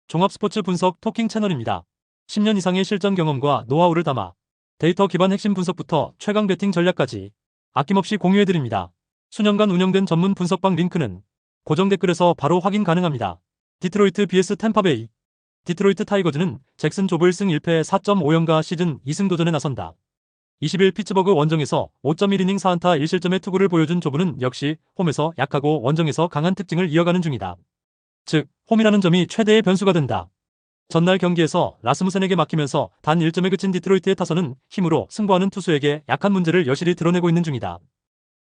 종합 스포츠 분석 토킹 채널입니다. 10년 이상의 실전 경험과 노하우를 담아 데이터 기반 핵심 분석부터 최강 배팅 전략까지 아낌없이 공유해드립니다. 수년간 운영된 전문 분석방 링크는 고정 댓글에서 바로 확인 가능합니다. 디트로이트 vs 템파베이. 디트로이트 타이거즈는 잭슨 조브 1승 1패 4.50가 시즌 2승 도전에 나선다. 20일 피츠버그 원정에서 5.1이닝 4안타 1실점의 투구를 보여준 조브는 역시 홈에서 약하고 원정에서 강한 특징을 이어가는 중이다. 즉, 홈이라는 점이 최대의 변수가 된다. 전날 경기에서 라스무센에게 막히면서 단 1점에 그친 디트로이트의 타선은 힘으로 승부하는 투수에게 약한 문제를 여실히 드러내고 있는 중이다.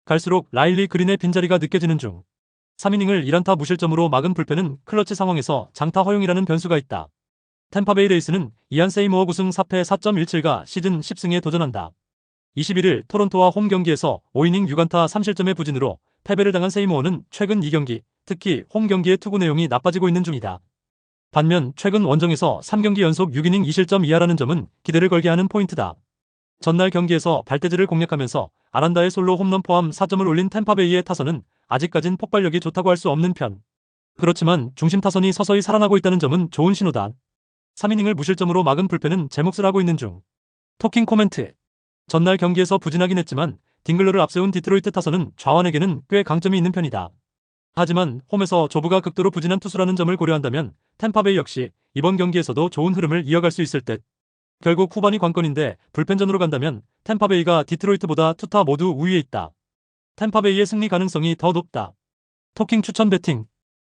갈수록 라일리 그린의 빈자리가 느껴지는 중 3이닝을 1안타 무실점으로 막은 불펜은 클러치 상황에서 장타 허용이라는 변수가 있다. 템파베이 레이스는 이안 세이모어 9승 4패 4.17가 시즌 10승에 도전한다. 21일 토론토와 홈 경기에서 5이닝 6안타 3실점의 부진으로 패배를 당한 세이모어는 최근 2경기, 특히 홈 경기의 투구 내용이 나빠지고 있는 중이다. 반면 최근 원정에서 3경기 연속 6이닝 2실점 이하라는 점은 기대를 걸게 하는 포인트다. 전날 경기에서 발대지를 공략하면서 아란다의 솔로 홈런 포함 4점을 올린 템파베이의 타선은 아직까진 폭발력이 좋다고 할 수 없는 편. 그렇지만 중심 타선이 서서히 살아나고 있다는 점은 좋은 신호다. 3이닝을 무실점으로 막은 불펜은 제 몫을 하고 있는 중. 토킹 코멘트. 전날 경기에서 부진하긴 했지만 딩글러를 앞세운 디트로이트 타선은 좌완에게는 꽤 강점이 있는 편이다. 하지만 홈에서 조브가 극도로 부진한 투수라는 점을 고려한다면 템파베이 역시 이번 경기에서도 좋은 흐름을 이어갈 수 있을 듯. 결국 후반이 관건인데 불펜전으로 간다면 템파베이가 디트로이트보다 투타 모두 우위에 있다. 템파베이의 승리 가능성이 더 높다. 토킹 추천 배팅.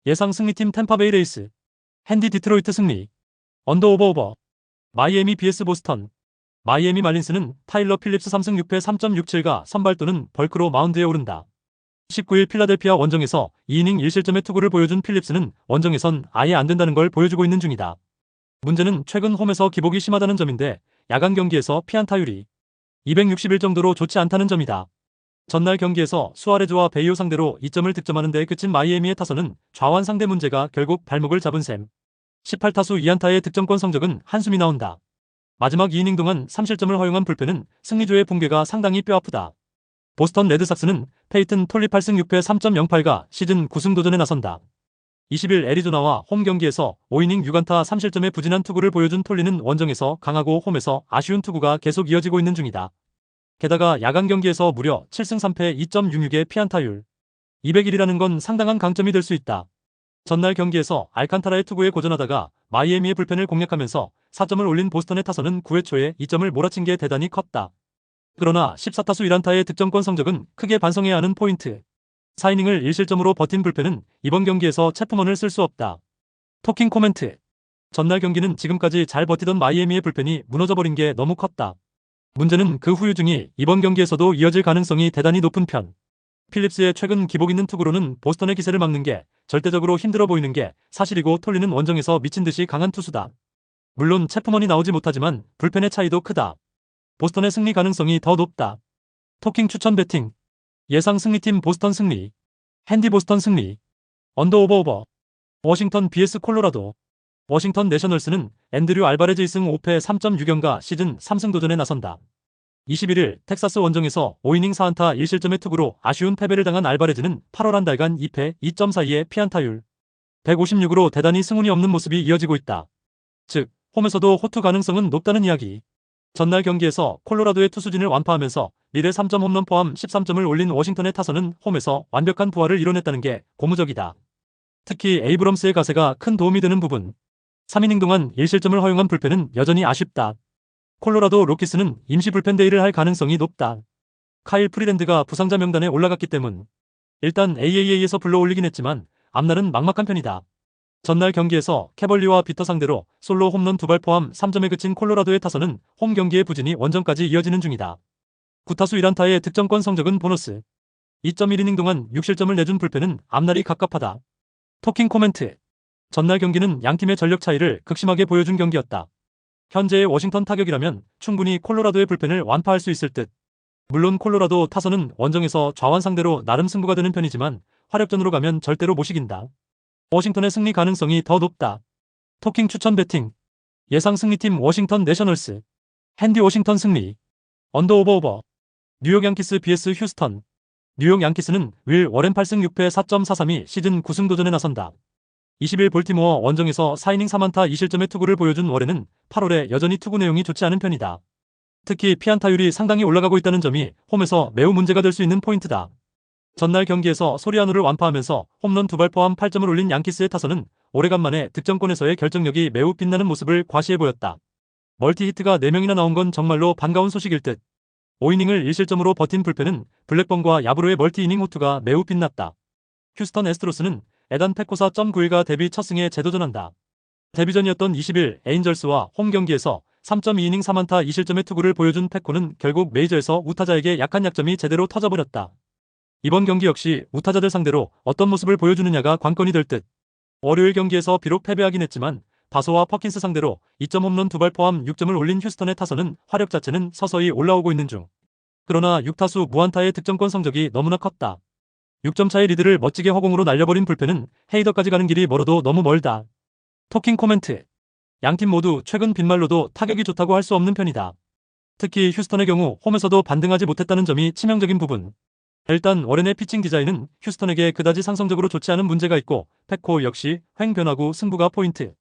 예상 승리팀 템파베이 레이스. 핸디 디트로이트 승리. 언더 오버. 마이애미 vs 보스턴. 마이애미 말린스는 타일러 필립스 3승 6패 3.67가 선발 또는 벌크로 마운드에 오른다. 19일 필라델피아 원정에서 2이닝 1실점의 투구를 보여준 필립스는 원정에선 아예 안 된다는 걸 보여주고 있는 중이다. 문제는 최근 홈에서 기복이 심하다는 점인데 야간 경기에서 피안타율이 261 정도로 좋지 않다는 점이다. 전날 경기에서 수아레즈와 베이오 상대로 2점을 득점하는 데 그친 마이애미의 타선은 좌완 상대 문제가 결국 발목을 잡은 셈. 18타수 2안타의 득점권 성적은 한숨이 나온다. 마지막 2이닝 동안 3실점을 허용한 불펜은 승리조의 붕괴가 상당히 뼈아프다. 보스턴 레드삭스는 페이튼 톨리 8승 6패 3.08가 시즌 9승 도전에 나선다. 20일 애리조나와 홈 경기에서 5이닝 6안타 3실점의 부진한 투구를 보여준 톨리는 원정에서 강하고 홈에서 아쉬운 투구가 계속 이어지고 있는 중이다. 게다가 야간 경기에서 무려 7승 3패 2.66의 피안타율. 200일이라는 건 상당한 강점이 될 수 있다. 전날 경기에서 알칸타라의 투구에 고전하다가 마이애미의 불펜을 공략하면서 4점을 올린 보스턴의 타선은 9회 초에 2점을 몰아친 게 대단히 컸다. 그러나 14타수 1안타의 득점권 성적은 크게 반성해야 하는 포인트. 4이닝을 1실점으로 버틴 불펜은 이번 경기에서 체프먼을 쓸 수 없다. 토킹 코멘트. 전날 경기는 지금까지 잘 버티던 마이애미의 불펜이 무너져버린 게 너무 컸다. 문제는 그 후유증이 이번 경기에서도 이어질 가능성이 대단히 높은 편. 필립스의 최근 기복 있는 투구로는 보스턴의 기세를 막는 게 절대적으로 힘들어 보이는 게 사실이고 톨리는 원정에서 미친듯이 강한 투수다. 물론 체프먼이 나오지 못하지만 불펜의 차이도 크다. 보스턴의 승리 가능성이 더 높다. 토킹 추천 배팅. 예상 승리팀 보스턴 승리. 핸디 보스턴 승리. 언더 오버. 워싱턴 vs 콜로라도. 워싱턴 내셔널스는 앤드류 알바레즈 2승 5패 3.6연가 시즌 3승 도전에 나선다. 21일 텍사스 원정에서 5이닝 4안타 1실점의 투구로 아쉬운 패배를 당한 알바레즈는 8월 한 달간 2패 2.42의 피안타율 156으로 대단히 승운이 없는 모습이 이어지고 있다. 즉, 홈에서도 호투 가능성은 높다는 이야기. 전날 경기에서 콜로라도의 투수진을 완파하면서 리드 3점 홈런 포함 13점을 올린 워싱턴의 타선은 홈에서 완벽한 부활을 이뤄냈다는 게 고무적이다. 특히 에이브럼스의 가세가 큰 도움이 되는 부분. 3이닝 동안 1실점을 허용한 불펜은 여전히 아쉽다. 콜로라도 로키스는 임시 불펜 데이를 할 가능성이 높다. 카일 프리랜드가 부상자 명단에 올라갔기 때문. 일단 AAA에서 불러올리긴 했지만 앞날은 막막한 편이다. 전날 경기에서 캐벌리와 비터 상대로 솔로 홈런 2발 포함 3점에 그친 콜로라도의 타선은 홈 경기의 부진이 원정까지 이어지는 중이다. 9타수 1안타의 득점권 성적은 보너스. 2.1이닝 동안 6실점을 내준 불펜은 앞날이 갑갑하다. 토킹 코멘트. 전날 경기는 양팀의 전력 차이를 극심하게 보여준 경기였다. 현재의 워싱턴 타격이라면 충분히 콜로라도의 불펜을 완파할 수 있을 듯. 물론 콜로라도 타선은 원정에서 좌완 상대로 나름 승부가 되는 편이지만 화력전으로 가면 절대로 못 이긴다. 워싱턴의 승리 가능성이 더 높다. 토킹 추천 배팅. 예상 승리팀 워싱턴 내셔널스. 핸디 워싱턴 승리. 언더 오버. 뉴욕 양키스 vs 휴스턴. 뉴욕 양키스는 윌 워렌 8승 6패 4.43이 시즌 9승 도전에 나선다. 20일 볼티모어 원정에서 4이닝 3안타 2실점의 투구를 보여준 워렌은 8월에 여전히 투구 내용이 좋지 않은 편이다. 특히 피안타율이 상당히 올라가고 있다는 점이 홈에서 매우 문제가 될 수 있는 포인트다. 전날 경기에서 소리아노를 완파하면서 홈런 2발 포함 8점을 올린 양키스의 타선은 오래간만에 득점권에서의 결정력이 매우 빛나는 모습을 과시해 보였다. 멀티히트가 4명이나 나온 건 정말로 반가운 소식일 듯. 5이닝을 1실점으로 버틴 불펜은 블랙번과 야브로의 멀티이닝 호투가 매우 빛났다. 휴스턴 애스트로스는 에단 페코사 .91가 데뷔 첫 승에 재도전한다. 데뷔전이었던 20일 에인절스와 홈 경기에서 3.2이닝 3안타 2실점의 투구를 보여준 페코는 결국 메이저에서 우타자에게 약한 약점이 제대로 터져버렸다. 이번 경기 역시 우타자들 상대로 어떤 모습을 보여주느냐가 관건이 될 듯. 월요일 경기에서 비록 패배하긴 했지만 다소와 퍼킨스 상대로 2점 홈런 2발 포함 6점을 올린 휴스턴의 타선은 화력 자체는 서서히 올라오고 있는 중. 그러나 6타수 무안타의 득점권 성적이 너무나 컸다. 6점 차의 리드를 멋지게 허공으로 날려버린 불펜은 헤이더까지 가는 길이 멀어도 너무 멀다. 토킹 코멘트. 양팀 모두 최근 빈말로도 타격이 좋다고 할 수 없는 편이다. 특히 휴스턴의 경우 홈에서도 반등하지 못했다는 점이 치명적인 부분. 일단 워렌의 피칭 디자인은 휴스턴에게 그다지 상성적으로 좋지 않은 문제가 있고 페코 역시 횡 변화구 승부가 포인트.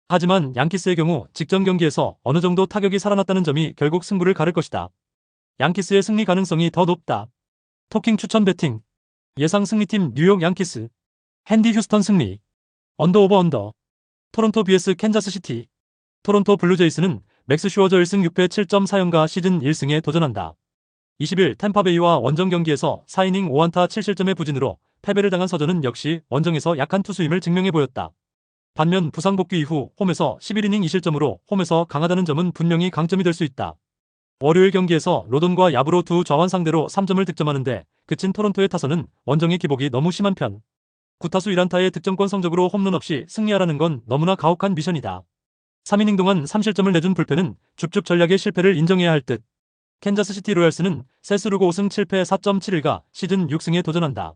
하지만 양키스의 경우 직전 경기에서 어느 정도 타격이 살아났다는 점이 결국 승부를 가를 것이다. 양키스의 승리 가능성이 더 높다. 토킹 추천 배팅. 예상 승리팀 뉴욕 양키스. 핸디 휴스턴 승리. 언더 오버 언더. 토론토 vs 캔자스시티. 토론토 블루제이스는 맥스 슈어저 1승 6패 7.4연가 시즌 1승에 도전한다. 20일 템파베이와 원정 경기에서 4이닝 5안타 7실점의 부진으로 패배를 당한 서저는 역시 원정에서 약한 투수임을 증명해 보였다. 반면 부상 복귀 이후 홈에서 11이닝 2실점으로 홈에서 강하다는 점은 분명히 강점이 될 수 있다. 월요일 경기에서 로돈과 야브로 두 좌완 상대로 3점을 득점하는데 그친 토론토의 타선은 원정의 기복이 너무 심한 편. 9타수 1안타의 득점권 성적으로 홈런 없이 승리하라는 건 너무나 가혹한 미션이다. 3이닝 동안 3실점을 내준 불펜은 줍줍 전략의 실패를 인정해야 할 듯. 캔자스시티 로얄스는 세스루고 5승 7패 4.71가 시즌 6승에 도전한다.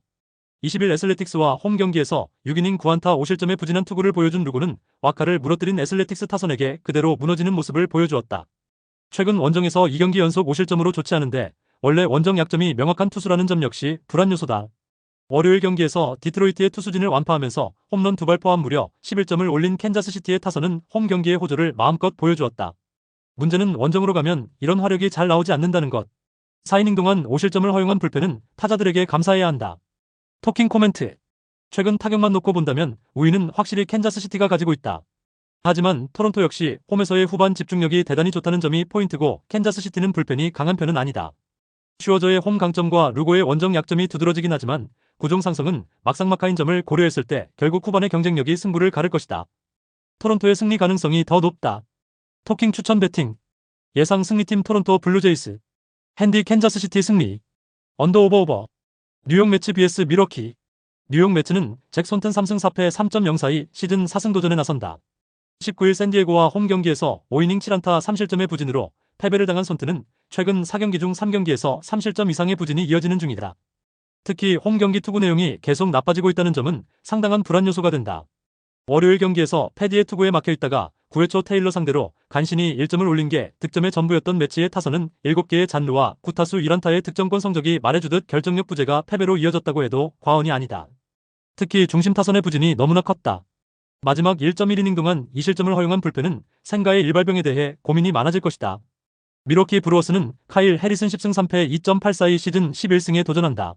20일 애슬레틱스와 홈 경기에서 6이닝 9안타 5실점의 부진한 투구를 보여준 루고는 와카를 무너뜨린 애슬레틱스 타선에게 그대로 무너지는 모습을 보여주었다. 최근 원정에서 2경기 연속 5실점으로 좋지 않은데 원래 원정 약점이 명확한 투수라는 점 역시 불안 요소다. 월요일 경기에서 디트로이트의 투수진을 완파하면서 홈런 2발 포함 무려 11점을 올린 캔자스시티의 타선은 홈 경기의 호조를 마음껏 보여주었다. 문제는 원정으로 가면 이런 화력이 잘 나오지 않는다는 것. 4이닝 동안 5실점을 허용한 불펜은 타자들에게 감사해야 한다. 토킹 코멘트. 최근 타격만 놓고 본다면 우위는 확실히 캔자스시티가 가지고 있다. 하지만 토론토 역시 홈에서의 후반 집중력이 대단히 좋다는 점이 포인트고 캔자스시티는 불펜이 강한 편은 아니다. 슈어저의 홈 강점과 루고의 원정 약점이 두드러지긴 하지만 구종 상성은 막상막하인 점을 고려했을 때 결국 후반의 경쟁력이 승부를 가를 것이다. 토론토의 승리 가능성이 더 높다. 토킹 추천 배팅. 예상 승리팀 토론토 블루제이스. 핸디 캔자스시티 승리. 언더 오버 오버. 뉴욕 매츠 vs 미러키. 뉴욕 매츠는 잭 손튼 3승 4패 3.04이 시즌 4승 도전에 나선다. 19일 샌디에고와 홈 경기에서 5이닝 7안타 3실점의 부진으로 패배를 당한 손튼은 최근 4경기 중 3경기에서 3실점 이상의 부진이 이어지는 중이다. 특히 홈 경기 투구 내용이 계속 나빠지고 있다는 점은 상당한 불안 요소가 된다. 월요일 경기에서 패디의 투구에 막혀 있다가 9회 초 테일러 상대로 간신히 1점을 올린 게 득점의 전부였던 매치의 타선은 7개의 잔루와 9타수 1안타의 득점권 성적이 말해주듯 결정력 부재가 패배로 이어졌다고 해도 과언이 아니다. 특히 중심 타선의 부진이 너무나 컸다. 마지막 1.1이닝 동안 2실점을 허용한 불펜은 생가의 일발병에 대해 고민이 많아질 것이다. 미러키 브루어스는 카일 해리슨 10승 3패 2.84이 시즌 11승에 도전한다.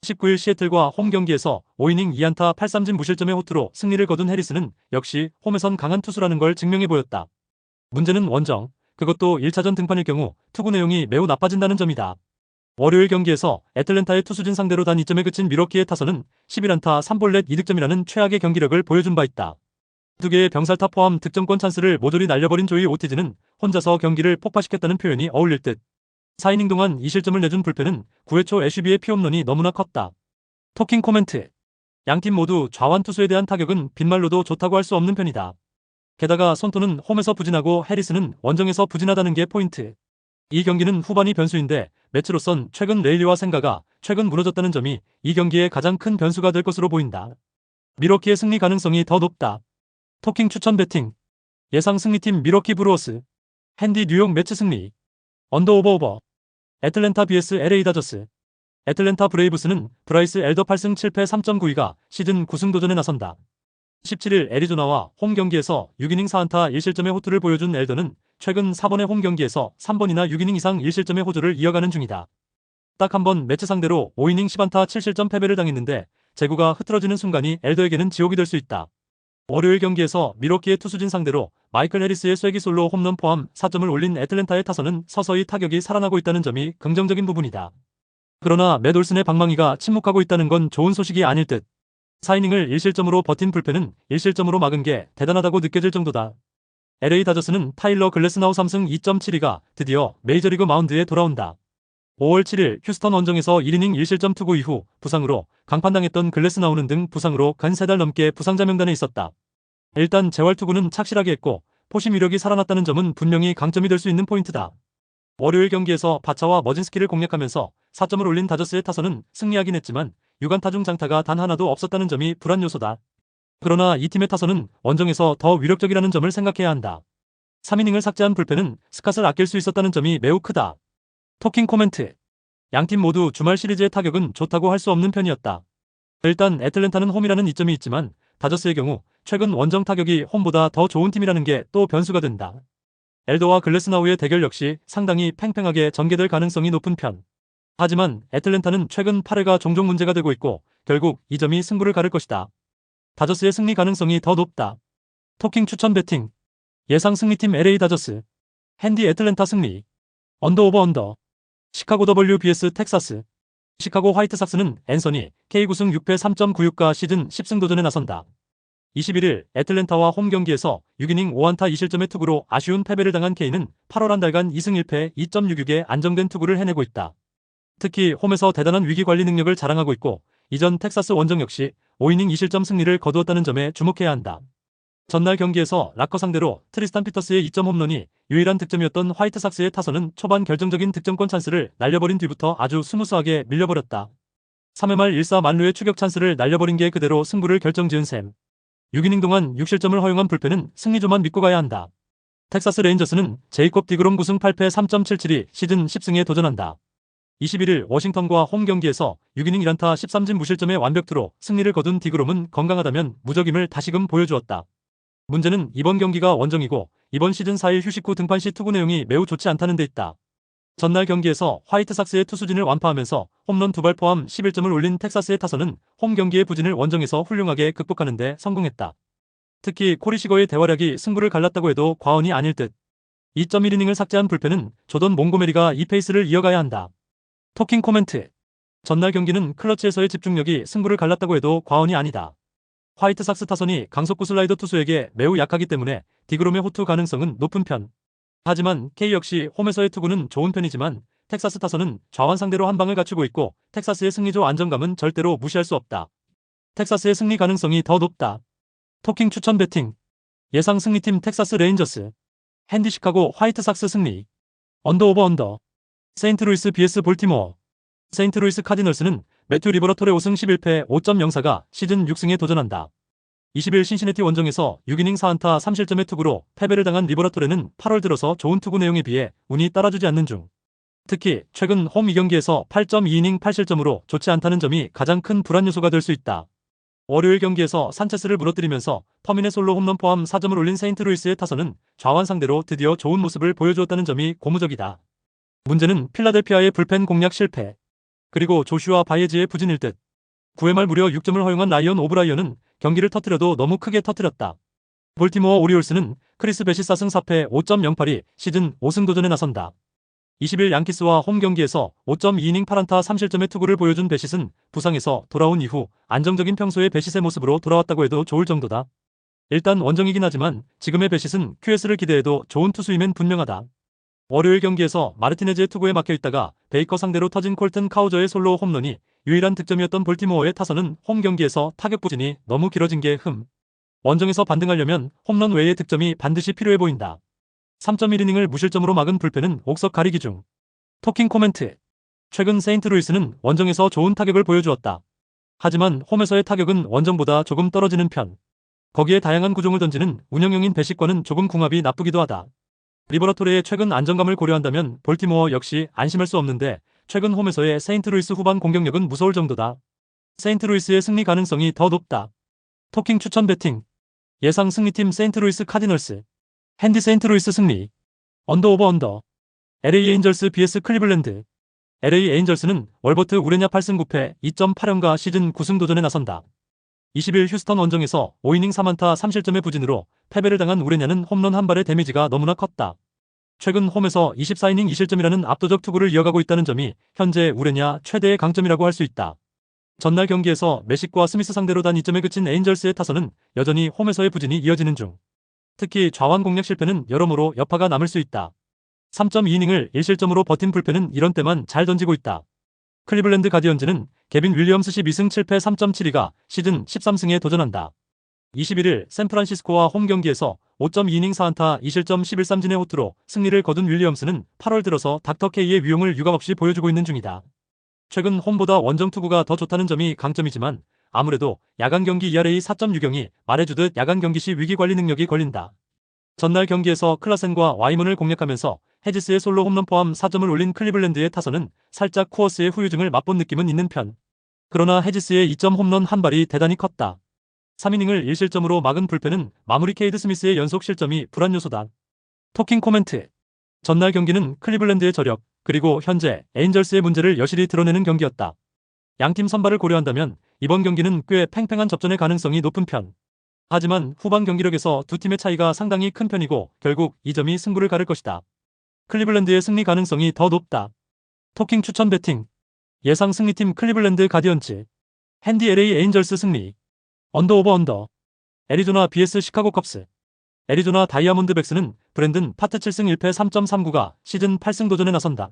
19일 시애틀과 홈 경기에서 5이닝 2안타 8삼진 무실점의 호투로 승리를 거둔 해리스는 역시 홈에선 강한 투수라는 걸 증명해 보였다. 문제는 원정, 그것도 1차전 등판일 경우 투구 내용이 매우 나빠진다는 점이다. 월요일 경기에서 애틀랜타의 투수진 상대로 단 2점에 그친 미러키의 타선은 11안타 3볼넷 2득점이라는 최악의 경기력을 보여준 바 있다. 2개의 병살타 포함 득점권 찬스를 모조리 날려버린 조이 오티즈는 혼자서 경기를 폭파시켰다는 표현이 어울릴 듯. 4이닝 동안 2실점을 내준 불펜은 9회 초 애쉬비의 피홈런이 너무나 컸다. 토킹 코멘트. 양팀 모두 좌완 투수에 대한 타격은 빈말로도 좋다고 할 수 없는 편이다. 게다가 손토는 홈에서 부진하고 해리스는 원정에서 부진하다는 게 포인트. 이 경기는 후반이 변수인데 매치로선 최근 레일리와 생가가 최근 무너졌다는 점이 이 경기의 가장 큰 변수가 될 것으로 보인다. 미러키의 승리 가능성이 더 높다. 토킹 추천 배팅. 예상 승리팀 미러키 브루어스. 핸디 뉴욕 매치 승리. 언더 오버 오버. 애틀랜타 vs LA 다저스. 애틀랜타 브레이브스는 브라이스 엘더 8승 7패 3.92가 시즌 9승 도전에 나선다. 17일 애리조나와 홈 경기에서 6이닝 4안타 1실점의 호투를 보여준 엘더는 최근 4번의 홈 경기에서 3번이나 6이닝 이상 1실점의 호조를 이어가는 중이다. 딱 한 번 매치 상대로 5이닝 10안타 7실점 패배를 당했는데 제구가 흐트러지는 순간이 엘더에게는 지옥이 될 수 있다. 월요일 경기에서 미러키의 투수진 상대로 마이클 해리스의 쐐기 솔로 홈런 포함 4점을 올린 애틀랜타의 타선은 서서히 타격이 살아나고 있다는 점이 긍정적인 부분이다. 그러나 맷 올슨의 방망이가 침묵하고 있다는 건 좋은 소식이 아닐 듯. 4이닝을 1실점으로 버틴 불펜은 1실점으로 막은 게 대단하다고 느껴질 정도다. LA 다저스는 타일러 글래스나우 3승 2.72가 드디어 메이저리그 마운드에 돌아온다. 5월 7일 휴스턴 원정에서 1이닝 1실점 투구 이후 부상으로 강판당했던 글래스나우는 등 부상으로 근 3달 넘게 부상자 명단에 있었다. 일단 재활 투구는 착실하게 했고 포심 위력이 살아났다는 점은 분명히 강점이 될 수 있는 포인트다. 월요일 경기에서 바차와 머진스키를 공략하면서 4점을 올린 다저스의 타선은 승리하긴 했지만 6안타 중 장타가 단 하나도 없었다는 점이 불안 요소다. 그러나 이 팀의 타선은 원정에서 더 위력적이라는 점을 생각해야 한다. 3이닝을 삭제한 불펜은 스캇을 아낄 수 있었다는 점이 매우 크다. 토킹 코멘트. 양팀 모두 주말 시리즈의 타격은 좋다고 할 수 없는 편이었다. 일단 애틀랜타는 홈이라는 이점이 있지만 다저스의 경우 최근 원정 타격이 홈보다 더 좋은 팀이라는 게 또 변수가 된다. 엘더와 글래스나우의 대결 역시 상당히 팽팽하게 전개될 가능성이 높은 편. 하지만 애틀랜타는 최근 8회가 종종 문제가 되고 있고 결국 이 점이 승부를 가를 것이다. 다저스의 승리 가능성이 더 높다. 토킹 추천 배팅. 예상 승리팀 LA 다저스. 핸디 애틀랜타 승리. 언더 오버 언더. 시카고 WBS 텍사스. 시카고 화이트삭스는 앤서니 K9승 6패 3.96가 시즌 10승 도전에 나선다. 21일 애틀랜타와 홈 경기에서 6이닝 5안타 2실점의 투구로 아쉬운 패배를 당한 K는 8월 한 달간 2승 1패 2.66의 안정된 투구를 해내고 있다. 특히 홈에서 대단한 위기 관리 능력을 자랑하고 있고 이전 텍사스 원정 역시 5이닝 2실점 승리를 거두었다는 점에 주목해야 한다. 전날 경기에서 락커 상대로 트리스탄 피터스의 2점 홈런이 유일한 득점이었던 화이트삭스의 타선은 초반 결정적인 득점권 찬스를 날려버린 뒤부터 아주 스무스하게 밀려버렸다. 3회 말 1사 만루의 추격 찬스를 날려버린 게 그대로 승부를 결정지은 셈. 6이닝 동안 6실점을 허용한 불펜은 승리조만 믿고 가야 한다. 텍사스 레인저스는 제이콥 디그롬 9승 8패 3.77이 시즌 10승에 도전한다. 21일 워싱턴과 홈 경기에서 6이닝 1안타 13진 무실점의 완벽투로 승리를 거둔 디그롬은 건강하다면 무적임을 다시금 보여주었다. 문제는 이번 경기가 원정이고 이번 시즌 4일 휴식 후 등판 시 투구 내용이 매우 좋지 않다는 데 있다. 전날 경기에서 화이트삭스의 투수진을 완파하면서 홈런 2발 포함 11점을 올린 텍사스의 타선은 홈 경기의 부진을 원정에서 훌륭하게 극복하는 데 성공했다. 특히 코리 시거의 대활약이 승부를 갈랐다고 해도 과언이 아닐 듯. 2.1이닝을 삭제한 불펜은 조던 몽고메리가 이 페이스를 이어가야 한다. 토킹 코멘트. 전날 경기는 클러치에서의 집중력이 승부를 갈랐다고 해도 과언이 아니다. 화이트삭스 타선이 강속구 슬라이더 투수에게 매우 약하기 때문에 디그롬의 호투 가능성은 높은 편. 하지만 K 역시 홈에서의 투구는 좋은 편이지만 텍사스 타선은 좌완 상대로 한 방을 갖추고 있고 텍사스의 승리조 안정감은 절대로 무시할 수 없다. 텍사스의 승리 가능성이 더 높다. 토킹 추천 배팅. 예상 승리팀 텍사스 레인저스. 핸디 시카고 화이트삭스 승리. 언더 오버 언더. 세인트루이스 vs 볼티모어. 세인트루이스 카디널스는 매튜 리버러톨의 5승 11패 5.04가 시즌 6승에 도전한다. 20일 신시내티 원정에서 6이닝 4안타 3실점의 투구로 패배를 당한 리버러톨에는 8월 들어서 좋은 투구 내용에 비해 운이 따라주지 않는 중. 특히 최근 홈 2경기에서 8.2이닝 8실점으로 좋지 않다는 점이 가장 큰 불안 요소가 될 수 있다. 월요일 경기에서 산체스를 무너뜨리면서 터민의 솔로 홈런 포함 4점을 올린 세인트루이스의 타선은 좌완 상대로 드디어 좋은 모습을 보여주었다는 점이 고무적이다. 문제는 필라델피아의 불펜 공략 실패. 그리고 조슈아 바예지의 부진일 듯. 9회 말 무려 6점을 허용한 라이언 오브라이언은 경기를 터뜨려도 너무 크게 터뜨렸다. 볼티모어 오리올스는 크리스 베시 4승 4패 5.08이 시즌 5승 도전에 나선다. 20일 양키스와 홈 경기에서 5.2이닝 8안타 3실점의 투구를 보여준 베싯은 부상에서 돌아온 이후 안정적인 평소의 베싯의 모습으로 돌아왔다고 해도 좋을 정도다. 일단 원정이긴 하지만 지금의 베싯은 QS를 기대해도 좋은 투수임엔 분명하다. 월요일 경기에서 마르티네즈의 투구에 막혀있다가 베이커 상대로 터진 콜튼 카우저의 솔로 홈런이 유일한 득점이었던 볼티모어의 타선은 홈 경기에서 타격 부진이 너무 길어진 게 원정에서 반등하려면 홈런 외의 득점이 반드시 필요해 보인다. 3.1이닝을 무실점으로 막은 불펜은 옥석 가리기 중. 토킹 코멘트. 최근 세인트루이스는 원정에서 좋은 타격을 보여주었다. 하지만 홈에서의 타격은 원정보다 조금 떨어지는 편. 거기에 다양한 구종을 던지는 운영형인 배식과는 조금 궁합이 나쁘기도 하다. 리버러토레의 최근 안정감을 고려한다면 볼티모어 역시 안심할 수 없는데 최근 홈에서의 세인트루이스 후반 공격력은 무서울 정도다. 세인트루이스의 승리 가능성이 더 높다. 토킹 추천 배팅. 예상 승리팀 세인트루이스 카디널스. 핸디 세인트루이스 승리. 언더 오버 언더. LA 에인절스 vs 클리블랜드. LA 에인절스는 월버트 우레냐 8승 9패 2.8연가 시즌 9승 도전에 나선다. 20일 휴스턴 원정에서 5이닝 3안타 3실점의 부진으로 패배를 당한 우레냐는 홈런 한 발의 데미지가 너무나 컸다. 최근 홈에서 24이닝 2실점이라는 압도적 투구를 이어가고 있다는 점이 현재 우레냐 최대의 강점이라고 할 수 있다. 전날 경기에서 메식과 스미스 상대로 단 2점에 그친 에인절스의 타선은 여전히 홈에서의 부진이 이어지는 중. 특히 좌완 공략 실패는 여러모로 여파가 남을 수 있다. 3.2이닝을 1실점으로 버틴 불펜은 이런 때만 잘 던지고 있다. 클리블랜드 가디언즈는 개빈 윌리엄스 12승 7패 3.72가 시즌 13승에 도전한다. 21일 샌프란시스코와 홈 경기에서 5.2이닝 4안타 2실점 11삼진의 호투로 승리를 거둔 윌리엄스는 8월 들어서 닥터 K의 위용을 유감없이 보여주고 있는 중이다. 최근 홈보다 원정 투구가 더 좋다는 점이 강점이지만 아무래도 야간 경기 ERA 4.60이 말해주듯 야간 경기 시 위기 관리 능력이 걸린다. 전날 경기에서 클라센과 와이먼을 공략하면서 해지스의 솔로 홈런 포함 4점을 올린 클리블랜드의 타선은 살짝 코어스의 후유증을 맛본 느낌은 있는 편. 그러나 해지스의 2점 홈런 한 발이 대단히 컸다. 3이닝을 1실점으로 막은 불펜은 마무리 케이드 스미스의 연속 실점이 불안 요소다. 토킹 코멘트. 전날 경기는 클리블랜드의 저력, 그리고 현재 에인절스의 문제를 여실히 드러내는 경기였다. 양팀 선발을 고려한다면 이번 경기는 꽤 팽팽한 접전의 가능성이 높은 편. 하지만 후반 경기력에서 두 팀의 차이가 상당히 큰 편이고 결국 이 점이 승부를 가를 것이다. 클리블랜드의 승리 가능성이 더 높다. 토킹 추천 배팅. 예상 승리팀 클리블랜드 가디언즈. 핸디 LA 에인절스 승리. 언더 오버 언더. 애리조나 vs 시카고 컵스. 애리조나 다이아몬드백스는 브랜든 파트 7승 1패 3.39가 시즌 8승 도전에 나선다.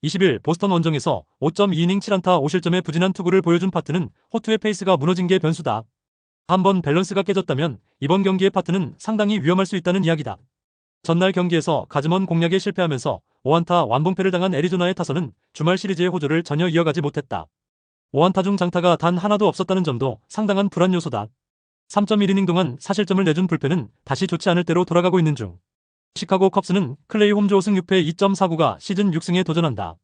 20일 보스턴 원정에서 5.2이닝 7안타 5실점의 부진한 투구를 보여준 파트는 호투의 페이스가 무너진 게 변수다. 한번 밸런스가 깨졌다면 이번 경기의 파트는 상당히 위험할 수 있다는 이야기다. 전날 경기에서 가즈먼 공략에 실패하면서 5안타 완봉패를 당한 애리조나의 타선은 주말 시리즈의 호조를 전혀 이어가지 못했다. 5안타 중 장타가 단 하나도 없었다는 점도 상당한 불안 요소다. 3.1이닝 동안 4실점을 내준 불펜은 다시 좋지 않을 대로 돌아가고 있는 중. 시카고 컵스는 클레이 홈즈 5승 6패 2.49가 시즌 6승에 도전한다.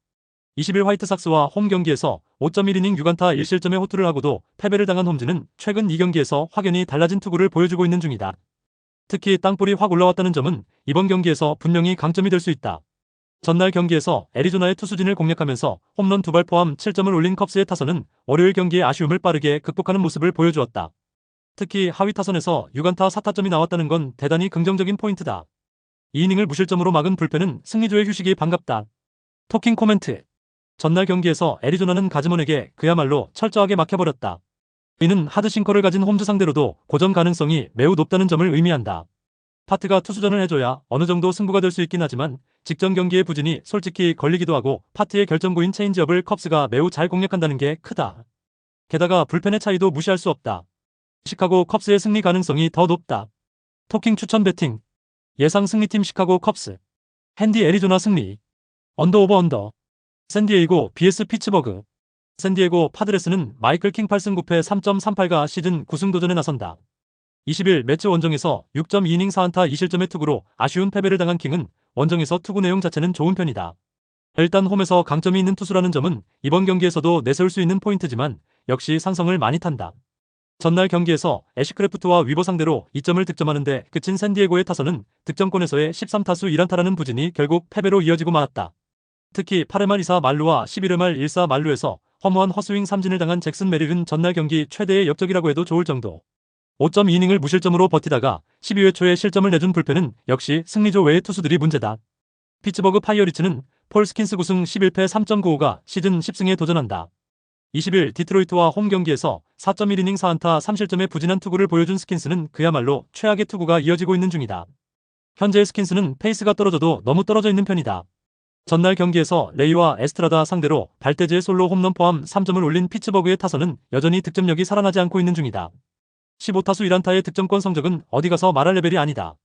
20일 화이트삭스와 홈 경기에서 5.1이닝 6안타 1실점의 호투를 하고도 패배를 당한 홈즈는 최근 2경기에서 확연히 달라진 투구를 보여주고 있는 중이다. 특히 땅볼이 확 올라왔다는 점은 이번 경기에서 분명히 강점이 될 수 있다. 전날 경기에서 애리조나의 투수진을 공략하면서 홈런 2발 포함 7점을 올린 컵스의 타선은 월요일 경기의 아쉬움을 빠르게 극복하는 모습을 보여주었다. 특히 하위 타선에서 6안타 4타점이 나왔다는 건 대단히 긍정적인 포인트다. 2이닝을 무실점으로 막은 불펜은 승리조의 휴식이 반갑다. 토킹 코멘트. 전날 경기에서 애리조나는 가즈먼에게 그야말로 철저하게 막혀버렸다. 이는 하드싱커를 가진 홈즈 상대로도 고점 가능성이 매우 높다는 점을 의미한다. 파트가 투수전을 해줘야 어느 정도 승부가 될 수 있긴 하지만 직전 경기의 부진이 솔직히 걸리기도 하고 파트의 결정구인 체인지업을 컵스가 매우 잘 공략한다는 게 크다. 게다가 불펜의 차이도 무시할 수 없다. 시카고 컵스의 승리 가능성이 더 높다. 토킹 추천 배팅. 예상 승리팀 시카고 컵스. 핸디 애리조나 승리. 언더 오버 언더. 샌디에이고 vs 피츠버그. 샌디에고 파드레스는 마이클 킹 8승 9패 3.38가 시즌 9승 도전에 나선다. 20일 매치 원정에서 6.2이닝 4안타 2실점의 투구로 아쉬운 패배를 당한 킹은 원정에서 투구 내용 자체는 좋은 편이다. 일단 홈에서 강점이 있는 투수라는 점은 이번 경기에서도 내세울 수 있는 포인트지만 역시 상성을 많이 탄다. 전날 경기에서 애쉬크래프트와 위버 상대로 2점을 득점하는데 그친 샌디에고의 타선은 득점권에서의 13타수 1안타라는 부진이 결국 패배로 이어지고 말았다. 특히 8회 말 2사 만루와 11회 말 1사 만루에서 허무한 헛스윙 3진을 당한 잭슨 메릴은 전날 경기 최대의 역적이라고 해도 좋을 정도. 5.2이닝을 무실점으로 버티다가 12회 초에 실점을 내준 불펜은 역시 승리조 외의 투수들이 문제다. 피츠버그 파이어리츠는 폴 스킨스 9승 11패 3.95가 시즌 10승에 도전한다. 20일 디트로이트와 홈 경기에서 4.1이닝 4안타 3실점의 부진한 투구를 보여준 스킨스는 그야말로 최악의 투구가 이어지고 있는 중이다. 현재 스킨스는 페이스가 떨어져도 너무 떨어져 있는 편이다. 전날 경기에서 레이와 에스트라다 상대로 발대지의 솔로 홈런 포함 3점을 올린 피츠버그의 타선은 여전히 득점력이 살아나지 않고 있는 중이다. 15타수 1안타의 득점권 성적은 어디 가서 말할 레벨이 아니다.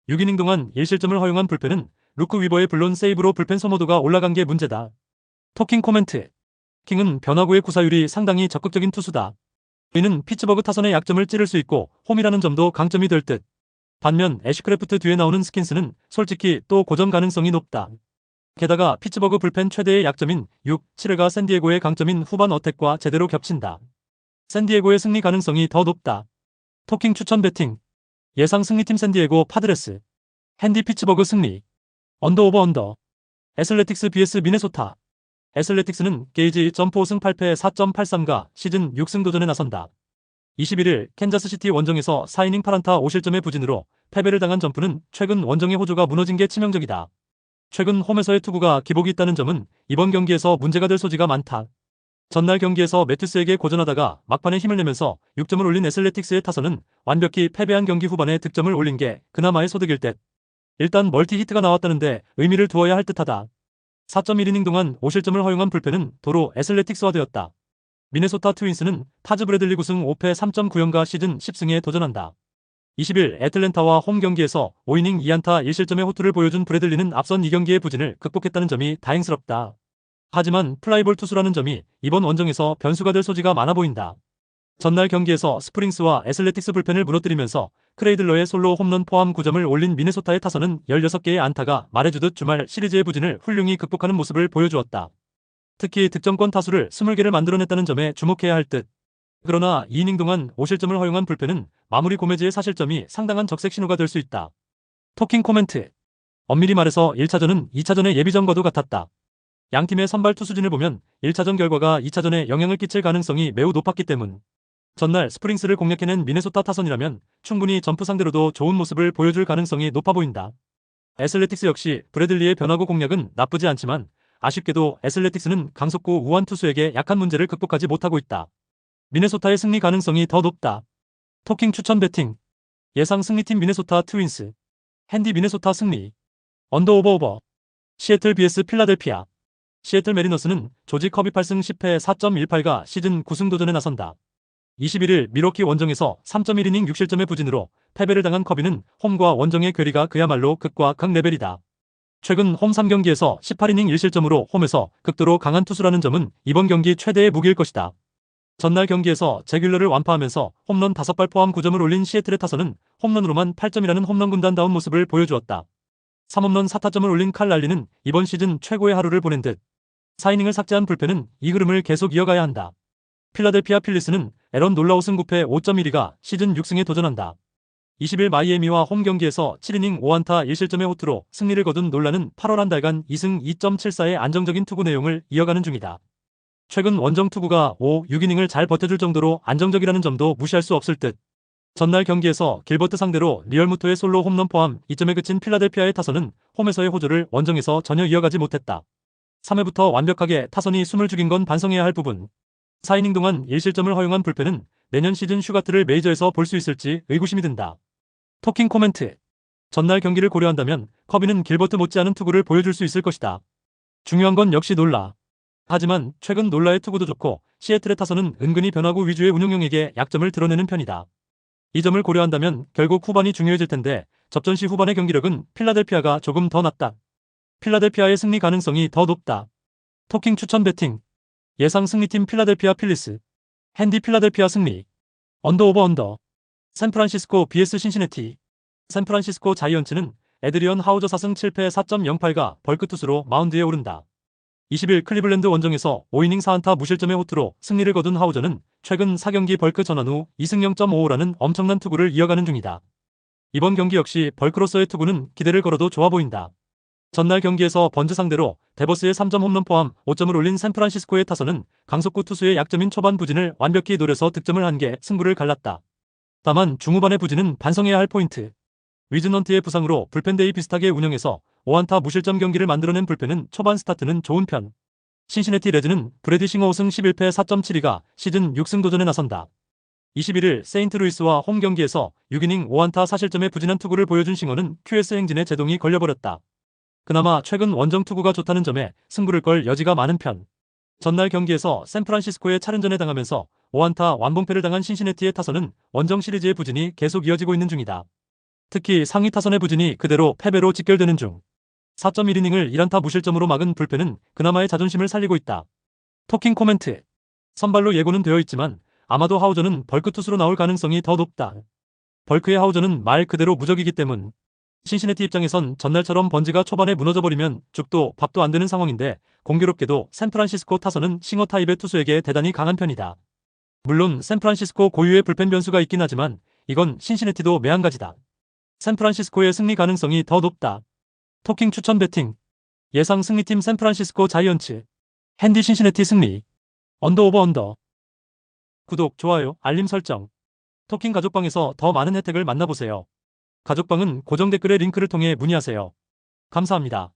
6이닝 동안 1실점을 허용한 불펜은 루크 위버의 블론 세이브로 불펜 소모도가 올라간 게 문제다. 토킹 코멘트. 킹은 변화구의 구사율이 상당히 적극적인 투수다. 이는 피츠버그 타선의 약점을 찌를 수 있고 홈이라는 점도 강점이 될 듯. 반면 애쉬크래프트 뒤에 나오는 스킨스는 솔직히 또 고점 가능성이 높다. 게다가 피츠버그 불펜 최대의 약점인 6, 7회가 샌디에고의 강점인 후반 어택과 제대로 겹친다. 샌디에고의 승리 가능성이 더 높다. 토킹 추천 배팅. 예상 승리팀 샌디에고 파드레스. 핸디 피츠버그 승리. 언더 오버 언더. 애슬레틱스 vs 미네소타. 애슬레틱스는 게이지 점프 5승 8패 4.83가 시즌 6승 도전에 나선다. 21일 캔자스시티 원정에서 4이닝 8안타 5실점의 부진으로 패배를 당한 점프는 최근 원정의 호조가 무너진 게 치명적이다. 최근 홈에서의 투구가 기복이 있다는 점은 이번 경기에서 문제가 될 소지가 많다. 전날 경기에서 매튜스에게 고전하다가 막판에 힘을 내면서 6점을 올린 애슬레틱스의 타선은 완벽히 패배한 경기 후반에 득점을 올린 게 그나마의 소득일 듯. 일단 멀티 히트가 나왔다는데 의미를 두어야 할 듯하다. 4.1이닝 동안 5실점을 허용한 불펜은 도로 애슬레틱스화 되었다. 미네소타 트윈스는 파즈 브래들리 9승 5패 3.90가 시즌 10승에 도전한다. 20일 애틀랜타와 홈 경기에서 5이닝 2안타 1실점의 호투를 보여준 브래들리는 앞선 2경기의 부진을 극복했다는 점이 다행스럽다. 하지만 플라이볼 투수라는 점이 이번 원정에서 변수가 될 소지가 많아 보인다. 전날 경기에서 스프링스와 애슬레틱스 불펜을 무너뜨리면서 크레이들러의 솔로 홈런 포함 9점을 올린 미네소타의 타선은 16개의 안타가 말해주듯 주말 시리즈의 부진을 훌륭히 극복하는 모습을 보여주었다. 특히 득점권 타수를 20개를 만들어냈다는 점에 주목해야 할 듯. 그러나 2이닝 동안 5실점을 허용한 불펜은 마무리 고메즈의 사실점이 상당한 적색 신호가 될 수 있다. 토킹 코멘트. 엄밀히 말해서 1차전은 2차전의 예비전과도 같았다. 양팀의 선발 투수진을 보면 1차전 결과가 2차전에 영향을 끼칠 가능성이 매우 높았기 때문. 전날 스프링스를 공략해낸 미네소타 타선이라면 충분히 점프 상대로도 좋은 모습을 보여줄 가능성이 높아 보인다. 애슬레틱스 역시 브래들리의 변화구 공략은 나쁘지 않지만 아쉽게도 애슬레틱스는 강속구 우완 투수에게 약한 문제를 극복하지 못하고 있다. 미네소타의 승리 가능성이 더 높다. 토킹 추천 배팅. 예상 승리팀 미네소타 트윈스. 핸디 미네소타 승리. 언더 오버 오버. 시애틀 vs 필라델피아. 시애틀 메리너스는 조지 커비 8승 10패 4.18가 시즌 9승 도전에 나선다. 21일 미러키 원정에서 3.1이닝 6실점의 부진으로 패배를 당한 커비는 홈과 원정의 괴리가 그야말로 극과 극 레벨이다. 최근 홈 3경기에서 18이닝 1실점으로 홈에서 극도로 강한 투수라는 점은 이번 경기 최대의 무기일 것이다. 전날 경기에서 제귤러를 완파하면서 홈런 5발 포함 9점을 올린 시애틀의 타선은 홈런으로만 8점이라는 홈런 군단다운 모습을 보여주었다. 3홈런 4타점을 올린 칼 랄리는 이번 시즌 최고의 하루를 보낸 듯. 4이닝을 삭제한 불펜은 이 흐름을 계속 이어가야 한다. 필라델피아 필리스는 에런 놀라우 승 9패 5.12가 시즌 6승에 도전한다. 20일 마이애미와 홈 경기에서 7이닝 5안타 1실점의 호투로 승리를 거둔 놀라는 8월 한 달간 2승 2.74의 안정적인 투구 내용을 이어가는 중이다. 최근 원정 투구가 5, 6이닝을 잘 버텨줄 정도로 안정적이라는 점도 무시할 수 없을 듯. 전날 경기에서 길버트 상대로 리얼무토의 솔로 홈런 포함 2점에 그친 필라델피아의 타선은 홈에서의 호조를 원정에서 전혀 이어가지 못했다. 3회부터 완벽하게 타선이 숨을 죽인 건 반성해야 할 부분. 4이닝 동안 1실점을 허용한 불펜은 내년 시즌 슈가트를 메이저에서 볼 수 있을지 의구심이 든다. 토킹 코멘트. 전날 경기를 고려한다면 커비는 길버트 못지않은 투구를 보여줄 수 있을 것이다. 중요한 건 역시 놀라. 하지만 최근 놀라의 투구도 좋고 시애틀의 타선은 은근히 변화구 위주의 운용형에게 약점을 드러내는 편이다. 이 점을 고려한다면 결국 후반이 중요해질 텐데 접전 시 후반의 경기력은 필라델피아가 조금 더 낫다. 필라델피아의 승리 가능성이 더 높다. 토킹 추천 배팅. 예상 승리팀 필라델피아 필리스. 핸디 필라델피아 승리. 언더 오버 언더. 샌프란시스코 vs 신시내티. 샌프란시스코 자이언츠는 에드리언 하우저 4승 7패 4.08가 벌크 투수로 마운드에 오른다. 20일 클리블랜드 원정에서 5이닝 4안타 무실점의 호투로 승리를 거둔 하우저는 최근 4경기 벌크 전환 후 2승 0.55라는 엄청난 투구를 이어가는 중이다. 이번 경기 역시 벌크로서의 투구는 기대를 걸어도 좋아 보인다. 전날 경기에서 번즈 상대로 데버스의 3점 홈런 포함 5점을 올린 샌프란시스코의 타선은 강속구 투수의 약점인 초반 부진을 완벽히 노려서 득점을 한 게 승부를 갈랐다. 다만 중후반의 부진은 반성해야 할 포인트. 위즈넌트의 부상으로 불펜데이 비슷하게 운영해서 5안타 무실점 경기를 만들어낸 불펜은 초반 스타트는 좋은 편. 신시내티 레즈는 브래디 싱어 5승 11패 4.72가 시즌 6승 도전에 나선다. 21일 세인트루이스와 홈 경기에서 6이닝 5안타 4실점의 부진한 투구를 보여준 싱어는 QS 행진에 제동이 걸려버렸다. 그나마 최근 원정 투구가 좋다는 점에 승부를 걸 여지가 많은 편. 전날 경기에서 샌프란시스코의 차른전에 당하면서 5안타 완봉패를 당한 신시내티의 타선은 원정 시리즈의 부진이 계속 이어지고 있는 중이다. 특히 상위 타선의 부진이 그대로 패배로 직결되는 중. 4.1이닝을 1안타 무실점으로 막은 불펜은 그나마의 자존심을 살리고 있다. 토킹 코멘트. 선발로 예고는 되어 있지만 아마도 하우저는 벌크 투수로 나올 가능성이 더 높다. 벌크의 하우저는 말 그대로 무적이기 때문. 신시내티 입장에선 전날처럼 번지가 초반에 무너져버리면 죽도 밥도 안 되는 상황인데 공교롭게도 샌프란시스코 타선은 싱어 타입의 투수에게 대단히 강한 편이다. 물론 샌프란시스코 고유의 불펜 변수가 있긴 하지만 이건 신시내티도 매한가지다. 샌프란시스코의 승리 가능성이 더 높다. 토킹 추천 배팅. 예상 승리팀 샌프란시스코 자이언츠. 핸디 신시내티 승리. 언더 오버 언더. 구독, 좋아요, 알림 설정. 토킹 가족방에서 더 많은 혜택을 만나보세요. 가족방은 고정 댓글의 링크를 통해 문의하세요. 감사합니다.